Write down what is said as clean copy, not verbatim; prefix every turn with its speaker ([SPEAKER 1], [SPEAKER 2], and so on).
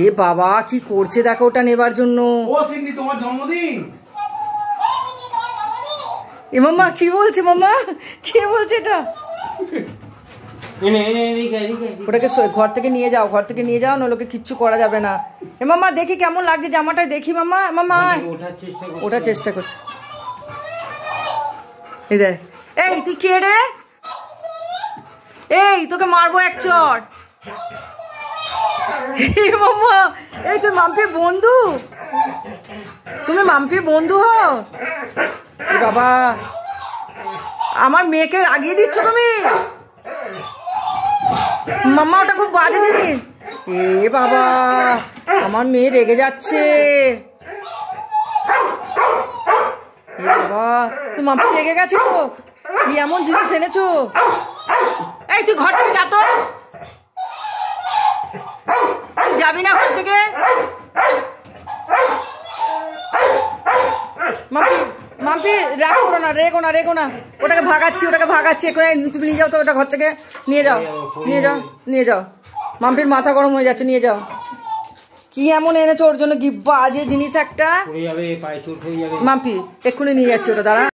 [SPEAKER 1] এ বাবা কি করছে দেখো ওটা নেবার জন্য।
[SPEAKER 2] ও সিন্ধি তোমার জন্মদিন।
[SPEAKER 1] এ মাম্মা কি বলছে, মাম্মা কে বলছে এটা? ওটাকে ঘর থেকে নিয়ে যাও, ঘর থেকে নিয়ে যাও, নলোকে কিচ্ছু করা যাবে না। এ মাম্মা দেখি কেমন লাগছে জামাটাই, দেখি মাম্মা। মাম্মা ওঠার চেষ্টা করছে। এই দেখ, এই তুই কে রে? এই তোকে মারবো এক চড়। মাম্মা এই তুই মাম্পির বন্ধু? তুমি মাম্পির বন্ধু হো? বাবা আমার মেয়েকে রাগিয়ে দিচ্ছ তুমি। মাম্মা ওটা খুব বাজে জিনিস। এ বাবা আমার মেয়ে রেগে যাচ্ছে। এ বাবা তুই মাম্পি রেগে গেছে তো, কি এমন জিনিস এনেছো? এই তুই ঘর থেকে যা তো, যাবি না ঘর থেকে। মাম্পি মাম্পি রাগ করো না, রেগো না, রেগো না। ওটাকে ভাগাচ্ছি, ওটাকে ভাগাচ্ছি। তুমি নিয়ে যাও তো ওটা ঘর থেকে, নিয়ে যাও, নিয়ে যাও, নিয়ে যাও। মাম্পির মাথা গরম হয়ে যাচ্ছে, নিয়ে যাও। কি এমন এনেছো ওর জন্য? কি বাজে জিনিস একটা। মাম্পি এক্ষুনি নিয়ে যাচ্ছি ওটা, দাঁড়া।